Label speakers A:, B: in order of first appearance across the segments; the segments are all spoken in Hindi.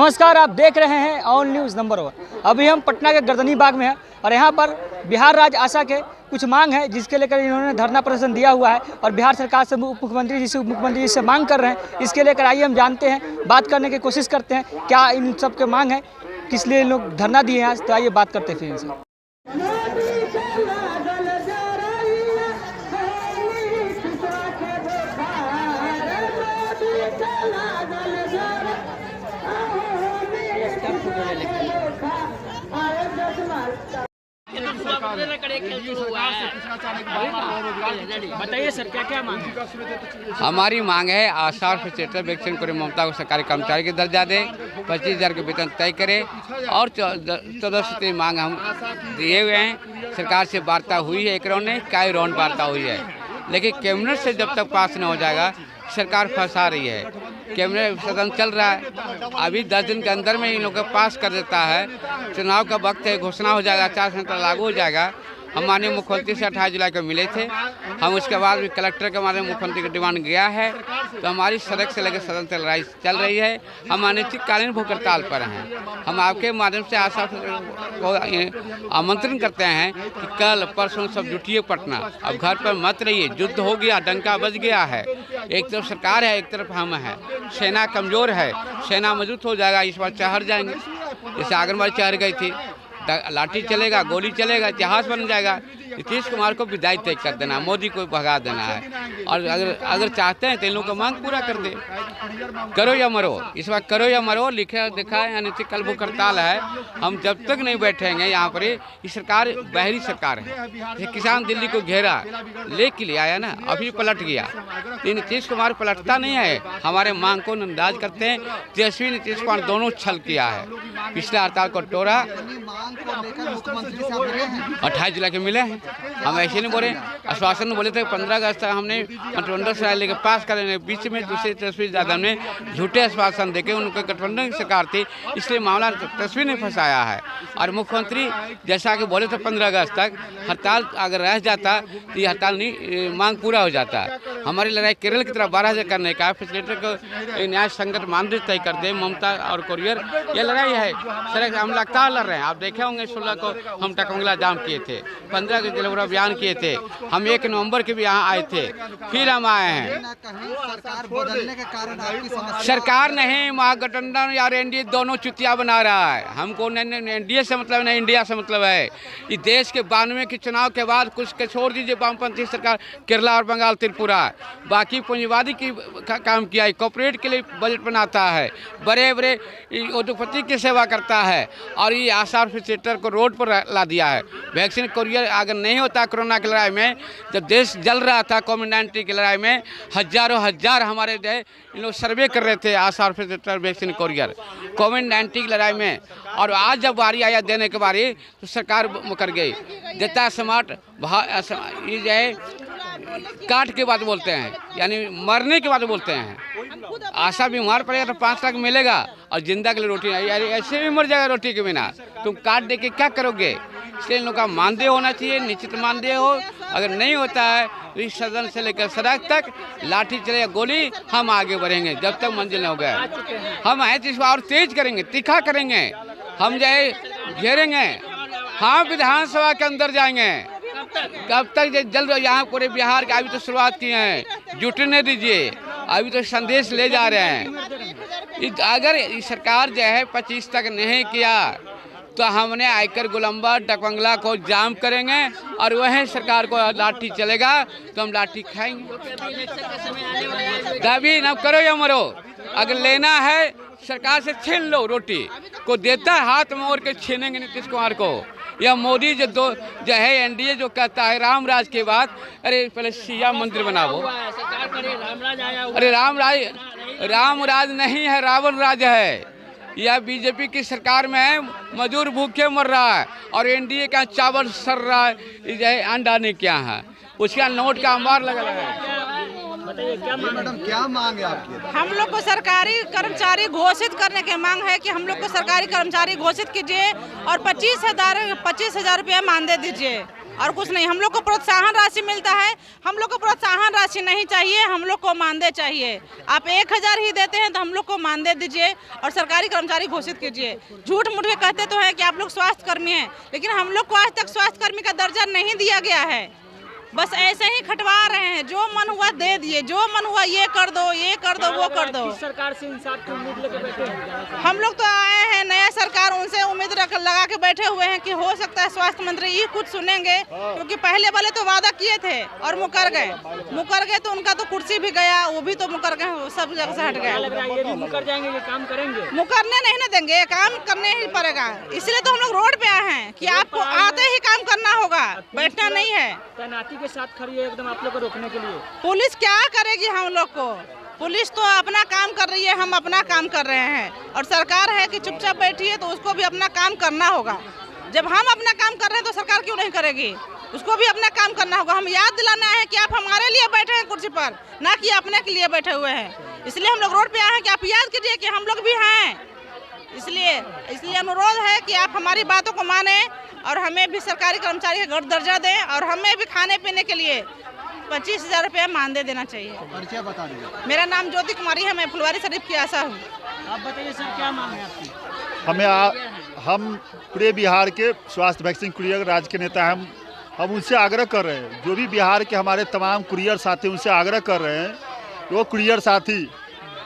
A: नमस्कार, आप देख रहे हैं ऑन न्यूज़ नंबर 1। अभी हम पटना के गर्दनी बाग में हैं और यहाँ पर बिहार राज्य आशा के कुछ मांग है जिसके लेकर इन्होंने धरना प्रदर्शन दिया हुआ है और बिहार सरकार से उप मुख्यमंत्री जी से मांग कर रहे हैं। इसके लेकर आइए हम जानते हैं, बात करने की कोशिश करते हैं क्या इन सब के मांग है, किस लिए इन लोग धरना दिए हैं आज। तो आइए बात करते हैं फिर इनसे। बताइए सर, क्या क्या मांग है?
B: हमारी मांग है आसार फैसिलिटेटर वैक्सीन को ममता को सरकारी कर्मचारी का दर्जा दे, 25,000 के वेतन तय करे और 14 सूत्री मांग हम दिए हुए हैं। सरकार से वार्ता हुई है, एक राउंड ने कई राउंड वार्ता हुई है, लेकिन कैबिनेट से जब तक पास न हो जाएगा सरकार फंसा रही है। कैबिनेट सदन चल रहा है, अभी 10 दिन के अंदर में इन लोग पास कर देता है। चुनाव का वक्त है, घोषणा हो जाएगा, आचार संहिता लागू हो जाएगा। हम माननीय मुख्यमंत्री से 28 जुलाई को मिले थे, हम उसके बाद भी कलेक्टर के माध्यम मुख्यमंत्री की डिमांड गया है। तो हमारी सड़क से लेकर सदन तक लड़ाई चल रही है। हम अनिश्चितकालीन भूख हड़ताल पर हैं। हम आपके माध्यम से आशा को आमंत्रण करते हैं कि कल परसों सब जुटिए पटना, अब घर पर मत रहिए। युद्ध हो गया, डंका बज गया है। एक तरफ सरकार है, एक तरफ हम हैं। सेना कमज़ोर है, सेना मजबूत हो जाएगा, इस बार चढ़ जाएंगे। जैसे आंगनबाड़ी चढ़ गई थी, लाठी चलेगा, गोली चलेगा, इतिहास बन जाएगा। नीतीश कुमार को विदाई तय कर देना, मोदी को भगा देना है। और अगर चाहते हैं तो इन लोगों का मांग पूरा कर दे। करो या मरो, इस बार करो या मरो लिखा देखा है। यानी कल भूख हड़ताल है, हम जब तक नहीं बैठेंगे यहाँ पर। ये सरकार बहरी सरकार है। जैसे किसान दिल्ली को घेरा लेके ले आया ना, अभी पलट गया। नीतीश कुमार पलटता नहीं है, हमारे मांग को नंदाज करते हैं। तेजस्वी नीतीश कुमार दोनों छल किया है। पिछले हड़ताल को तोड़ा, 28 जुलाई के मिले हैं। हम ऐसे नहीं बोले, आश्वासन बोले थे 15 अगस्त तक हमने गठबंधन से लेकर पास करेंगे। बीच में दूसरे तेजस्वी यादव ने झूठे आश्वासन देके, उनके गठबंधन की सरकार थी इसलिए मामला तेजस्वी ने फंसाया है। और मुख्यमंत्री जैसा कि बोले थे 15 अगस्त तक हड़ताल अगर रह जाता तो ये हड़ताल नहीं, मांग पूरा हो जाता। हमारी लड़ाई केरल की तरफ 12,000 करने का, फैसिलिटेटर को न्याय संगत मानदेय तय कर दे, ममता और कोरियर, ये लड़ाई है। सर हम लगातार लड़ रहे हैं। आप देखे होंगे 16 को हम टकमंगला जाम किए थे, 15 के दिलवर अभियान किए थे, हम 1 नवंबर के भी यहाँ आए थे, फिर हम आए हैं।
C: सरकार बदलने के कारण आपकी समस्या
B: सरकार नहीं, महागठबंधन और एनडीए दोनों चुतिया बना रहा है। हमको एनडीए से मतलब नहीं, इंडिया से मतलब है। इस देश के 92 के चुनाव के बाद कुछ के छोड़ दीजिए, वामपंथी सरकार केरला और बंगाल त्रिपुरा, बाकी पूंजीवादी की काम किया है। कॉर्पोरेट के लिए बजट बनाता है, बड़े बड़े उद्योगपति की सेवा करता है। और ये आसार फैसिलिटेटर को रोड पर ला दिया है। वैक्सीन कोरियर अगर नहीं होता कोरोना की लड़ाई में, जब देश जल रहा था कोविड-19 की लड़ाई में, हजारों हजार हमारे इन लोग सर्वे कर रहे थे आसार फैसिलिटेटर वैक्सीन कोरियर कोविड-19 की लड़ाई में। और आज जब बारी आया देने के बारी तो सरकार मुकर गई। देता स्मार्ट ये जो है काट के बाद बोलते हैं, यानी मरने के बाद बोलते हैं। आशा बीमार पड़ेगा तो 5 लाख मिलेगा और जिंदा के लिए रोटी नहीं, यार ऐसे भी मर जाएगा रोटी के बिना। तुम काट दे के क्या करोगे? इसलिए इन लोगों का मानदेय होना चाहिए, निश्चित मानदेय हो। अगर नहीं होता है तो इस सदन से लेकर सड़क तक लाठी चलेगा, गोली, हम आगे बढ़ेंगे जब तक मंजिल न हो गए। हम आए तो और तेज करेंगे, तीखा करेंगे, हम जाए घेरेंगे। हाँ, विधानसभा के अंदर जाएंगे। कब तक? जल्द। यहाँ पूरे बिहार के अभी तो शुरुआत किए हैं, जुटने दीजिए, अभी तो संदेश ले जा रहे हैं। अगर सरकार जो है 25 तक नहीं किया तो हमने आयकर गोलंबर टकमंगला को जाम करेंगे और वह सरकार को लाठी चलेगा तो हम लाठी खाएंगे। तभी न करो या मरो। अगर लेना है सरकार से छीन लो, रोटी को देता है हाथ में और के छीनेंगे नीतीश कुमार को। या मोदी जो है एनडीए जो कहता है राम राज के बाद, अरे पहले सिया मंदिर बनाओ। अरे राम राज नहीं है, रावण राज है। यह बीजेपी की सरकार में है, मजदूर भूखे मर रहा है और एनडीए का चावल सर रहा है, जो है अंडा नहीं क्या है, उसका नोट का अंबार लगा है।
C: मैडम क्या मांग है आपकी?
D: हम लोग को सरकारी कर्मचारी घोषित करने की मांग है कि हम लोग को सरकारी कर्मचारी घोषित कीजिए और 25,000 रुपया मानदेय दीजिए। और कुछ नहीं। हम लोग को प्रोत्साहन राशि मिलता है, हम लोग को प्रोत्साहन राशि नहीं चाहिए, हम लोग को मानदेय चाहिए। आप 1000 ही देते हैं तो हम लोग को मानदेय दीजिए और सरकारी कर्मचारी घोषित कीजिए। झूठ मूठ के कहते तो है कि आप लोग स्वास्थ्य कर्मी हैं, लेकिन हम लोग को आज तक स्वास्थ्य कर्मी का दर्जा नहीं दिया गया है। बस ऐसे ही खटवा रहे हैं, जो मन हुआ दे दिए, जो मन हुआ ये कर दो वो कर दो।
A: सरकार से इंसाफ की उम्मीद लेके बैठे हैं।
D: हम लोग तो आए हैं नया सरकार, उनसे उम्मीद लगा के बैठे हुए हैं कि हो सकता है स्वास्थ्य मंत्री ये कुछ सुनेंगे, क्योंकि पहले वाले तो वादा किए थे और मुकर गए तो उनका तो कुर्सी भी गया, वो भी तो मुकर गए, सब जगह से हट गए।
A: लग रहा है ये भी मुकर जाएंगे, ये काम करेंगे?
D: मुकरने नहीं ना देंगे, काम करने ही पड़ेगा। इसलिए तो हम लोग रोड पे आए हैं कि आपको आते ही काम करना होगा, बैठना नहीं है।
A: तैनाती के साथ खड़ी है एकदम आप लोग को रोकने के लिए।
D: पुलिस क्या करेगी हम लोग को? पुलिस तो अपना काम कर रही है, हम अपना काम कर रहे हैं, और सरकार है कि चुपचाप बैठी है, तो उसको भी अपना काम करना होगा। जब हम अपना काम कर रहे हैं तो सरकार क्यों नहीं करेगी? उसको भी अपना काम करना होगा। हम याद दिलाना है कि आप हमारे लिए बैठे हैं कुर्सी पर, ना कि अपने के लिए बैठे हुए हैं। इसलिए हम लोग रोड पे आए हैं कि आप याद कीजिए कि हम लोग भी हैं। इसलिए अनुरोध है कि आप हमारी बातों को माने और हमें भी सरकारी कर्मचारी का दर्जा दें, और हमें भी खाने पीने के लिए 25,000 रुपये मानदेय देना चाहिए।
C: परिचय बता दीजिए।
D: मेरा नाम ज्योति कुमारी है, मैं फुलवारी शरीफ की आशा हूँ।
A: आप बताइए सर, क्या मांग है आपकी?
E: हम पूरे बिहार के स्वास्थ्य वैक्सीन कुरियर राज्य के नेता हैं। हम उनसे आग्रह कर रहे हैं, जो भी बिहार के हमारे तमाम कुरियर साथी, उनसे आग्रह कर रहे हैं, वो कुरियर साथी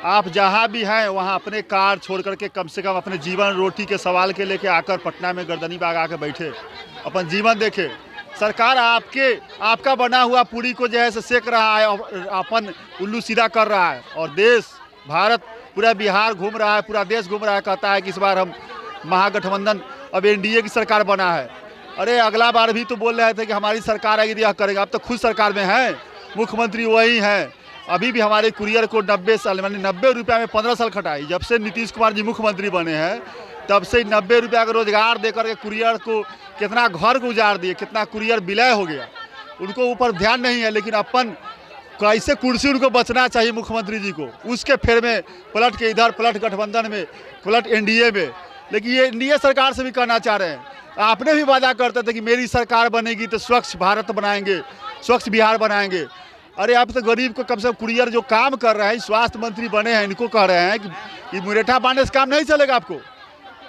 E: आप जहाँ भी हैं वहाँ अपने कार छोड़ करके कम से कम अपने जीवन रोटी के सवाल के लेके आकर पटना में गर्दनी बाग आकर बैठे, अपन जीवन देखे। सरकार आपका बना हुआ पूरी को जो है सेक रहा है और अपन उल्लू सीधा कर रहा है, और देश भारत पूरा बिहार घूम रहा है, पूरा देश घूम रहा है, कहता है कि इस बार हम महागठबंधन अब एनडीए की सरकार बना है। अरे अगला बार भी तो बोल रहे थे कि हमारी सरकार आएगी यह करेगा, अब तो खुद सरकार में है, मुख्यमंत्री वही हैं। अभी भी हमारे कुरियर को 90 साल यानी 90 रुपया में 15 साल खटाई। जब से नीतीश कुमार जी मुख्यमंत्री बने हैं तब से 90 रुपया का रोजगार देकर के कुरियर को कितना घर को उजाड़ दिए, कितना कुरियर विलय हो गया। उनको ऊपर ध्यान नहीं है, लेकिन अपन कैसे कुर्सी उनको बचना चाहिए मुख्यमंत्री जी को, उसके फेर में पलट के इधर पलट गठबंधन में, पलट एनडीए में। लेकिन ये एनडीए सरकार से भी करना चाह रहे हैं। आपने भी वादा करते थे कि मेरी सरकार बनेगी तो स्वच्छ भारत बनाएंगे, स्वच्छ बिहार बनाएंगे। अरे आप तो गरीब को कम से कम कुरियर जो काम कर रहे हैं, स्वास्थ्य मंत्री बने हैं, इनको कह रहे हैं कि मुरेठा बांधने से काम नहीं चलेगा। आपको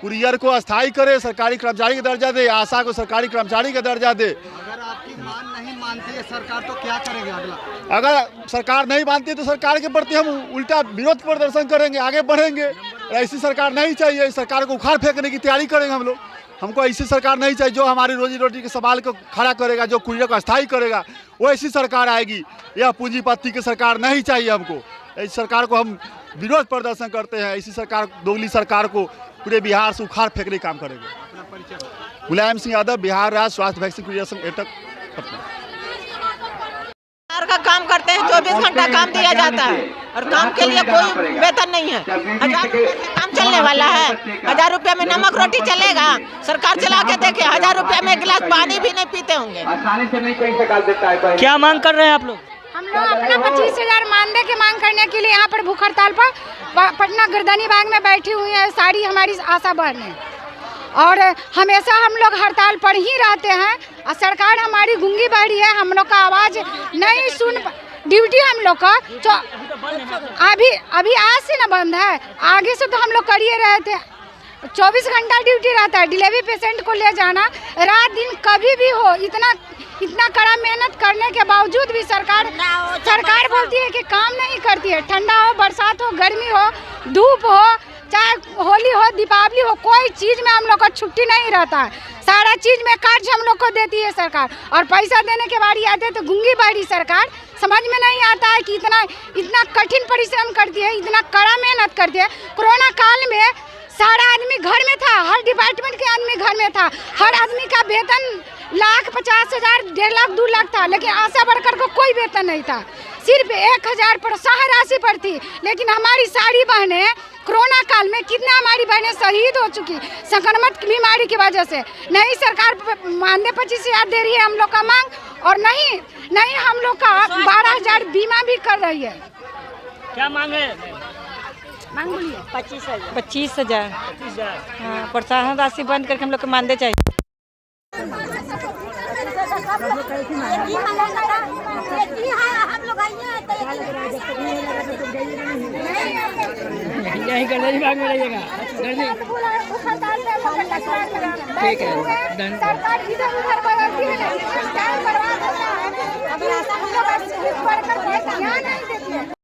E: कुरियर को अस्थायी करे, सरकारी कर्मचारी का दर्जा दे, आशा को सरकारी कर्मचारी का दर्जा दे।
C: अगर आपकी मांग नहीं मानती है सरकार तो क्या करेगी अगला?
E: अगर सरकार नहीं मानती है तो सरकार के प्रति हम उल्टा विरोध प्रदर्शन करेंगे, आगे बढ़ेंगे। ऐसी सरकार नहीं चाहिए, इस सरकार को उखाड़ फेंकने की तैयारी करेंगे हम लोग। हमको ऐसी सरकार नहीं चाहिए जो हमारी रोजी रोटी के सवाल को खड़ा करेगा, जो कुरियर को अस्थायी करेगा, वो ऐसी सरकार आएगी। यह पूंजीपति की सरकार नहीं चाहिए हमको। ऐसी सरकार को हम विरोध प्रदर्शन करते हैं। ऐसी सरकार, दोगली सरकार को पूरे बिहार से उखाड़ फेंकने का काम करेंगे। मुलायम सिंह यादव, बिहार राज्य स्वास्थ्य वैक्सीन कुरियर एटक पटना।
F: का काम करते हैं, 24 घंटा काम दिया जाता है और काम के लिए कोई वेतन नहीं है। 1000 रुपये से काम चलने वाला है। 1000 रुपये में नमक रोटी चलेगा? सरकार चला के देखे, 1000 रुपये में एक गिलास पानी भी नहीं पीते होंगे।
A: क्या मांग कर रहे हैं आप लोग?
G: हम लोग अपना 25,000 मानदेय की मांग करने के लिए यहाँ पर भूख हड़ताल पर पटना गर्दनी बाग में बैठी हुई है सारी हमारी आशा बहनें, और हमेशा हम लोग हड़ताल पर ही रहते हैं। और सरकार हमारी गूंगी बहरी है, हम लोग का आवाज़ नहीं सुन। ड्यूटी हम लोग का अभी आज से ना बंद है, आगे से तो हम लोग करिए रहे थे। 24 घंटा ड्यूटी रहता है, डिलीवरी पेशेंट को ले जाना रात दिन कभी भी हो। इतना कड़ा मेहनत करने के बावजूद भी सरकार बोलती है कि काम नहीं करती है। ठंडा हो, बरसात हो, गर्मी हो, धूप हो, चाहे होली हो, दीपावली हो, कोई चीज़ में हम लोग का छुट्टी नहीं रहता है। सारा चीज़ में कार्ड हम लोग को देती है सरकार, और पैसा देने के बारी आते तो गूंगी बाड़ी सरकार। समझ में नहीं आता है कि इतना कठिन परिश्रम करती है, इतना कड़ा मेहनत करती है। कोरोना काल में सारा आदमी घर में था, हर डिपार्टमेंट के आदमी घर में था। हर आदमी का वेतन 1,50,000, 1.5 लाख, 2 लाख था, लेकिन आशा वर्कर को कोई वेतन नहीं था। सिर्फ 1,000 प्रोत्साहन राशि पर थी। लेकिन हमारी सारी बहनें कोरोना काल में कितना हमारी बहनें शहीद हो चुकी संक्रमण की बीमारी की वजह से। नहीं सरकार मानदेय 25,000 दे रही है हम लोग का मांग, और नहीं हम लोग का 12,000 बीमा भी कर रही है।
A: क्या मांग है?
G: मांग बोलिए।
F: 25,000 हाँ, प्रोत्साहन राशि बंद करके हम लोग को मानदेय चाहिए।
A: यही गर्दनी बाग में रहिएगा। ठीक है,
G: सरकार इधर उधर बदलती है।